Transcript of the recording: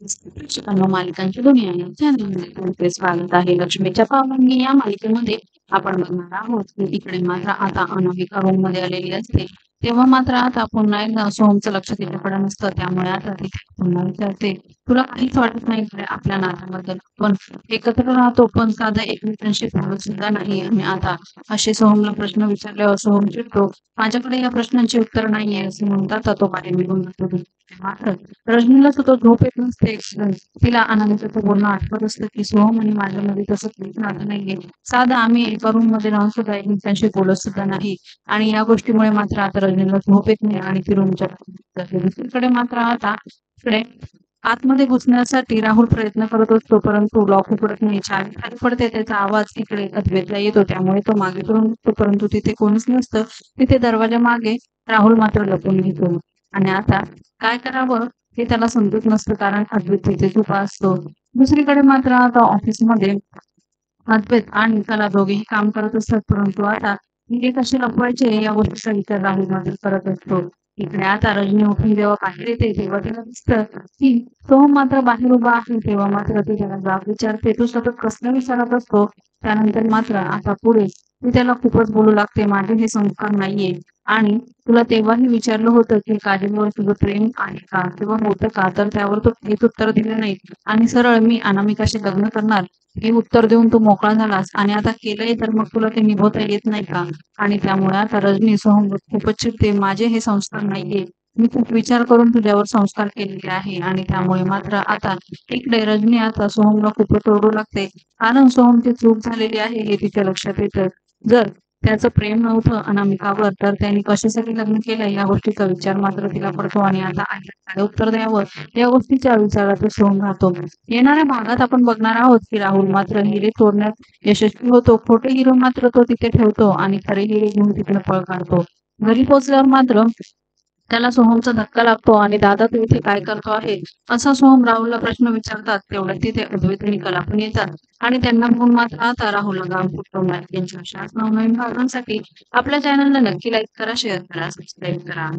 प्रेक्षकांना मालिकांची दुनिया या चॅनलमध्ये तुमचे स्वागत आहे. लक्ष्मीच्या पावलांनी या मालिकेमध्ये आपण बघणार आहोत की इकडे मात्र आता अनामिका रूम मध्ये आलेली असते. तेव्हा मात्र आता पुन्हा एकदा सोहमचं लक्ष तिच्याकडे नसतं. त्यामुळे आता तिथे पुन्हा विचारते, तुला काहीच वाटत नाही का आपल्या नात्याबद्दल? पण एकत्र राहतो पण साधा एकमेकांशी बोलत सुद्धा नाही. आणि आता असे सोहमला प्रश्न विचारल्यावर सोहम चिडतो. माझ्याकडे या प्रश्नांची उत्तर नाहीये असे म्हणतात तो बाहेर निघून जातो. मात्र रजनीला सुद्धा झोप येत नसते. तिला अनामिकाचं बोलणं आठवत असतं की सोहम आणि माझ्यामध्ये तसं काहीच नातं नाहीये. साधं आम्ही एका रूम मध्ये राहून सुद्धा एकमेकांशी बोलत सुद्धा नाही. आणि या गोष्टीमुळे मात्र आता रजनीला झोप येत नाही आणि ती रूमच्या जाते. दुसरीकडे मात्र आता इकडे आतमध्ये घुसण्यासाठी राहुल प्रयत्न करत असतो, परंतु लॉक उघडत नाही. चावी खाली पडते, त्याचा आवाज इकडे अद्वैतला येतो. त्यामुळे तो मागे फिरून बघतो, परंतु तिथे कोणीच नसतं. तिथे दरवाजा मागे राहुल मात्र लपून घेतो. आणि आता काय करावं हे त्याला समजत नसतं, कारण अद्वैत तिथे झोपा असतो. दुसरीकडे मात्र आता ऑफिसमध्ये अद्वैत आणि कला दोघेही काम करत असतात, परंतु आता हे कसे लपवायचे या गोष्टीचा विचार राहुल मात्र करत असतो. इकडे आता रजनी उठून जेव्हा बाहेर येते तेव्हा तिला दिसतं की सोहम मात्र बाहेर उभा आहे. तेव्हा मात्र ती त्याला जाब विचारते, तू सतत प्रश्न विचारत असतो. त्यानंतर मात्र आता पुढे ती त्याला खूपच बोलू लागते, माझे हे संस्कार नाहीये. आणि तुला तेव्हाही विचारलं होतं की काजलवर तुझं प्रेम आहे का किंवा होतं का, तर त्यावर तू हेच उत्तर दिलं नाही. आणि सरळ मी अनामिकाशी लग्न करणार हे उत्तर देऊन तू मोकळा झालास. आणि आता केलंय तर मग तुला ते निभवता येत नाही का? आणि त्यामुळे आता रजनी सोहमवर खूपच चिडते, माझे हे संस्कार नाहीये. मी खूप विचार करून तुझ्यावर संस्कार केलेले आहे. आणि त्यामुळे मात्र आता इकडे रजनी आता सोहमला खूपच ओरडू लागते, कारण सोहमची चूक झालेली आहे हे तिच्या लक्षात येतं. जर त्याचं प्रेम नव्हतं अनामिकावर तर त्यांनी कशासाठी लग्न केलं या गोष्टीचा विचार मात्र तिला पडतो. आणि आता आईला काय उत्तर द्यावं या गोष्टीच्या विचारात सोहम राहतो. येणाऱ्या भागात आपण बघणार आहोत की राहुल मात्र हिरे तोडण्यात यशस्वी होतो. खोटे हिरे मात्र तो तिथे ठेवतो आणि खरे हिरे घेऊन तिकडे पळ काढतो. घरी पोहोचल्यावर मात्र त्याला सोहमचा धक्का लागतो आणि दादा तू इथे काय करतो आहे असा सोहम राहुलला प्रश्न विचारतात. तेवढ्यात तिथे अद्वैत आणि कला पण येतात. आणि त्यांना बघून मात्र आता राहुलला गाव फुटवणार. यांच्या अशाच नवनवीन भागांसाठी आपल्या चॅनलला नक्की लाईक करा, शेअर करा, सबस्क्राईब करा.